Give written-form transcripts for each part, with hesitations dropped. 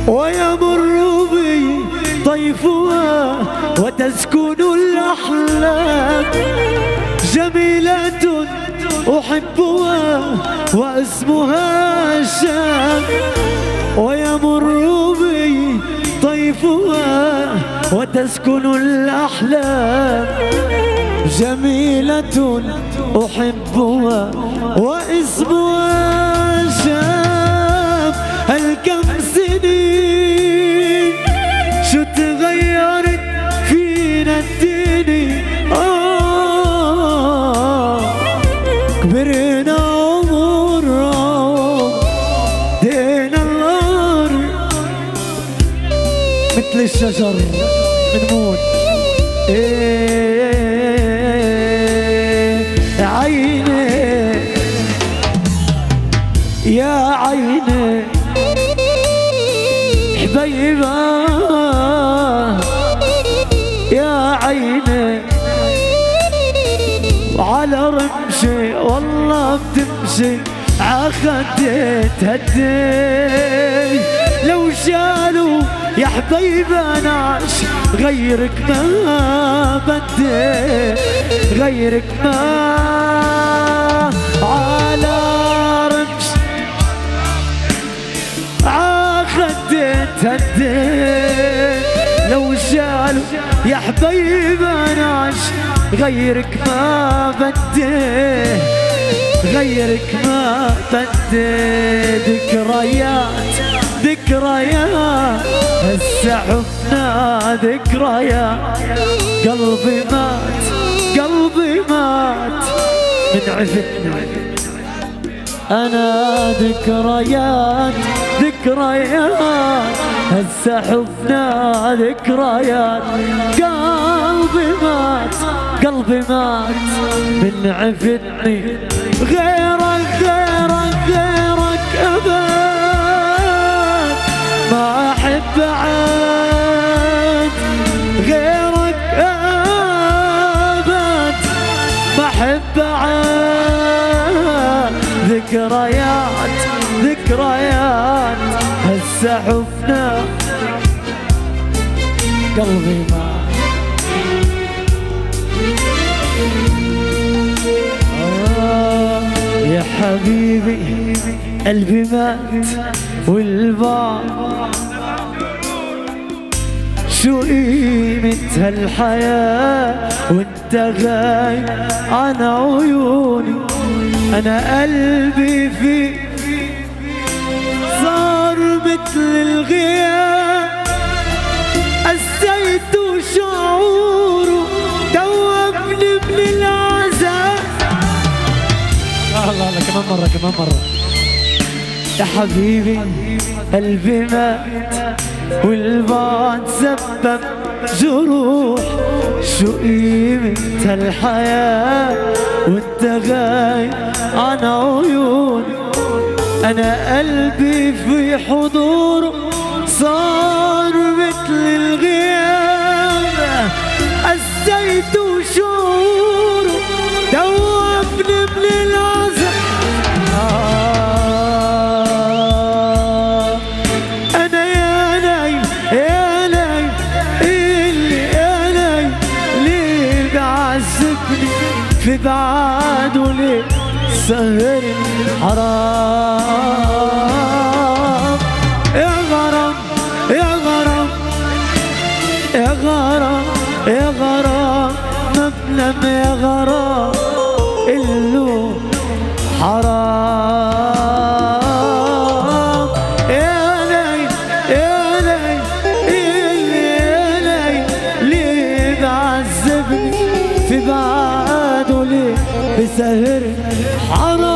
ويمر بي طيفها وتسكن الأحلام، جميلة أحبها واسمها شام. ويمر بي طيفها وتسكن الأحلام، جميلة أحبها واسمها شام. هالكم سنين شو تغيرت فينا الدنيا، كبرنا عمر دينا الأرض مثل الشجر بنموت. عيني يا عيني حبيبة يا عيني، وعلى رمشي والله بتمشي عخدي تهدي. لو شالوا يا حبيبة نعش غيرك ما بدي، غيرك ما على رمش عخدي تهدي. لو شالوا يا حبيبة نعش غيرك ما بدي، غيرك ما بدي. ذكريات ذكريات هسه حبنا ذكريات، قلبي مات قلبي مات من عفتنا أنا. ذكريات ذكريات هسه حبنا ذكريات، قلبي مات قلبي مات من عفتني. غيرك غيرك غيرك أبد ما أحب عاد، غيرك أبد ما أحب عاد. ذكريات ذكريات هسه حبنا قلبي مات. يا حبيبي قلبي مات والبعد، شو قيمة هالحياة وانت غايب عن عيوني. انا قلبي فيك صار مثل الغياب، قسيت شعوره دوبني من العذاب. الله الله كمان مرة كمان مرة. يا حبيبي قلبي مات والبعد سبب جروح، شو قيمة هالحياة وانت غايب عن عيوني. انا قلبي في حضوره صار مثل الغياب، قسيت شعوره دوبني من العذاب. انا يا ليل يا ليل اللي يا ليل ليه بعذبني في بعده، ليه سهرني حرام. يا غرام يا غرام يا غرام يا غرام ما بنام يا غرام إلو حرام. يا ليل يا ليل يا ليل ليه بعذبني في بعده، ليه بسهرني حرام.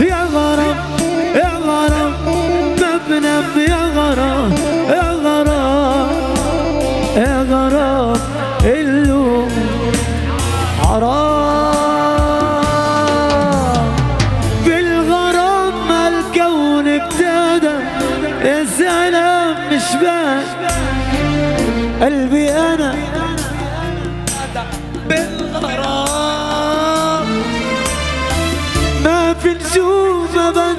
يا غرام يا غرام ما بنام يا غرام يا غرام يا غرام إلو حرام. بالغرام ما الكون ابتدى، يا سلام مش بان قلبي أنا بالغرام. ما في نجوم أبد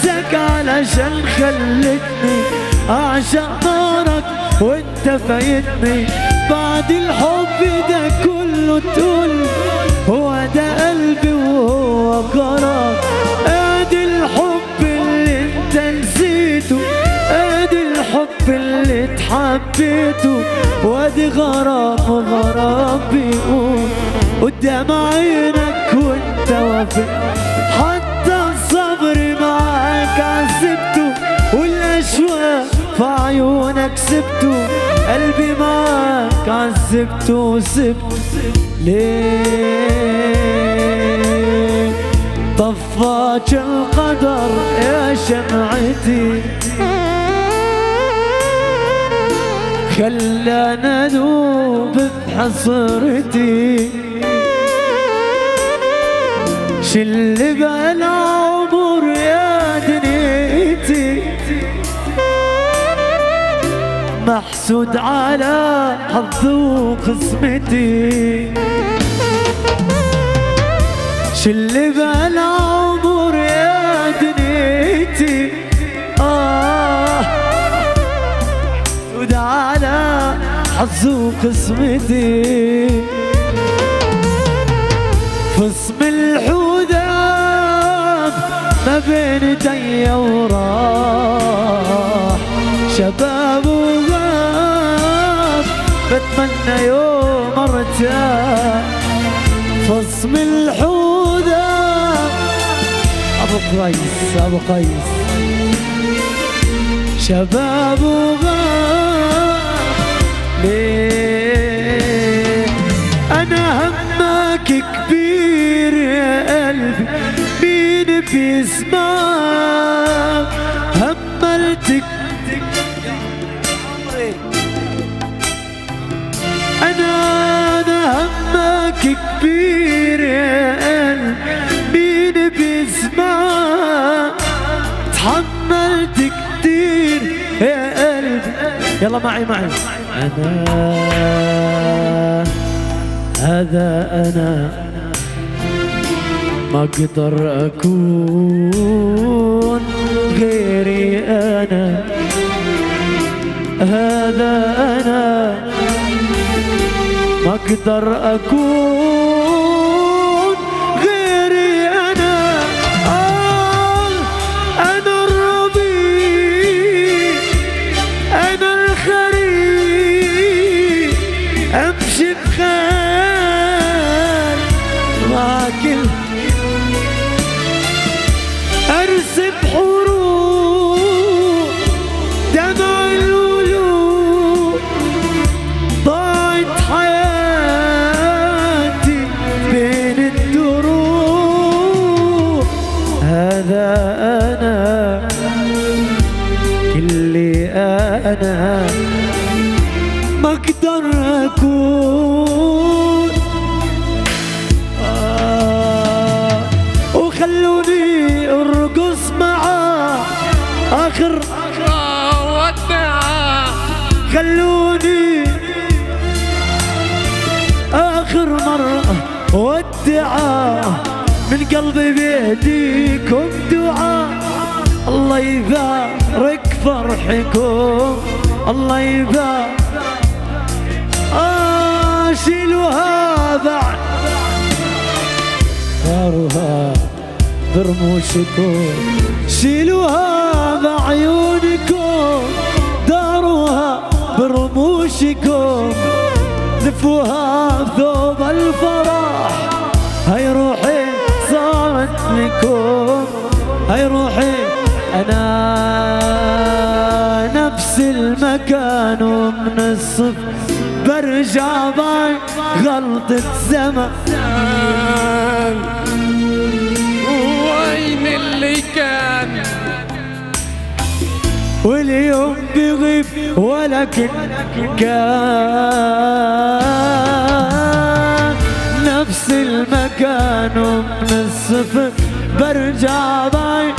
نفسك علشان خلتني اعشق نارك وانت فايتني. بعد الحب ده كله تقول هو ده قلبي وهو قرار. ادي الحب اللي انت نسيته، ادي الحب اللي اتحبيته، وادي غرام وغرام بيقول قدام عينك وانت وافق. حتى الصبر معاك عذبته، والاشواق في عيونك سبته. قلبي معاك عذبته وسبته. ليه طفاك القدر يا شمعتي، خلانا ادوب بحصرتي. شل بقى العمر يا دنيتي، محسود على حظي وقسمتي. شل بقى العمر يا دنيتي، محسود على حظي وقسمتي. فصم الحداب ما بين ايديا وراح. شباب وغاب بتمنى يوم ارتاح. فصم الحداب ابو قيس ابو قيس. شباب وغاب ليه انا همك كبير يا قلبي، مين بيسمعك؟ هملتك انا همك كبير يا قلبي، مين بيسمعك؟ تحملت كتير يا قلبي. يلا معي انا هذا انا ما اقدر اكون غيري انا. هذا انا ما اقدر اكون غيري انا. انا الربيع انا الخريف، امشي بخير واكل ارسم حروف دمع القلوب. ضاعت حياتي بين الدروب. هذا انا كلي انا ما اقدر اكون. وخلوني ارقص معاه اخر ودعه. خلوني اخر مرة ودعه من قلبي بيديكم دعاء. الله يبارك فرحكم، الله يبارك. شيلوها بعد داروها برموشكم، شيلوها بعيونكم، داروها برموشكم. لفوها بثوب الفرح. هاي روحي صارت لكم، هاي روحي انا نفس المكان ومن الصفر برجع بعد غلطة زمن. وين اللي كان واليوم بغيب ولكن كان نفس المكان ومن الصفر برجع بعد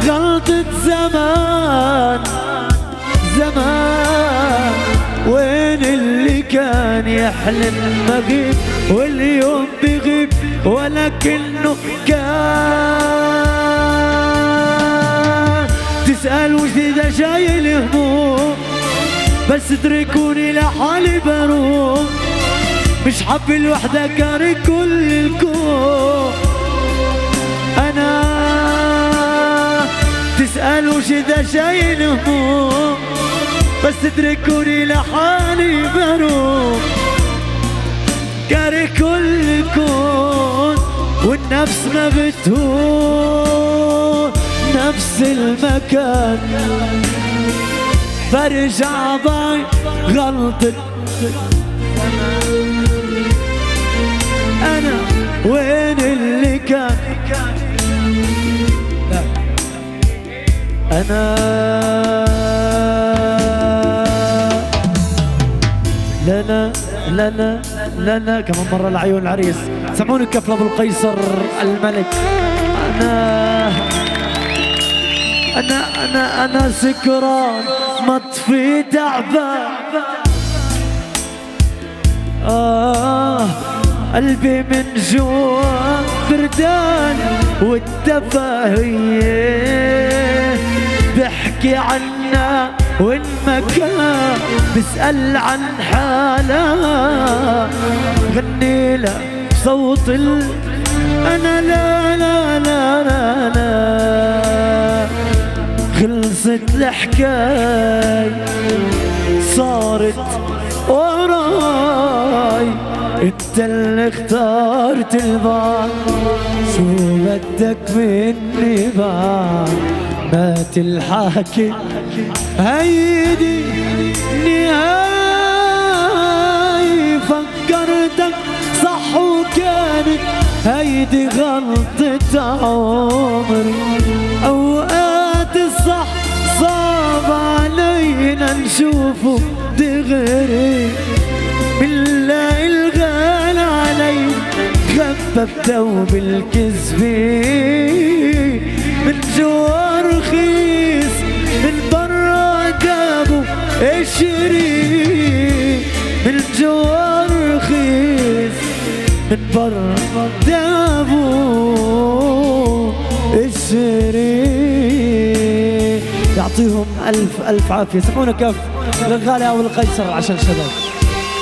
غلطة زمان. زمان وين اللي كان يحلم مغيب واليوم بغيب ولكنه كان تسأل وش إذا شايل هموم، بس اتركوني لحالي بروم، مش حب الوحدة كاره كل الكون. أنا تسأل وش إذا شايل هموم، بس اتركوني لحالي بروم، كاره كل الكون. والنفس ما بتهون نفس المكان، برجع ضاي غلطة أنا وين اللي كان. أنا لنا لنا لنا كمان مرة لعيون العريس. سمعوني كفل أبو القيصر الملك. أنا سكران مطفي تعبان، قلبي من جوا بردان، والدفاهية بحكي عنا والمكان، بسأل عن حالها، غني له بصوت أنا لا لا لا لا لا. خلصت الحكاية صارت وراي، انت اللي اخترت البعض، شو بدك مني بعد ما تلحكي. هيدي نهاية فكرتك صح وكانت هيدي غلطة عمري. اوقات الصح صعب علينا نشوفه دغري، بالله الغال علي خففته بالكذبة، من جوا رخيص من برا جابوا اشري، من جوا رخيص من برا جابوا اشري. يعطيهم ألف ألف عافية. سمعونا كف للغالي أبو القيصر عشان شباب.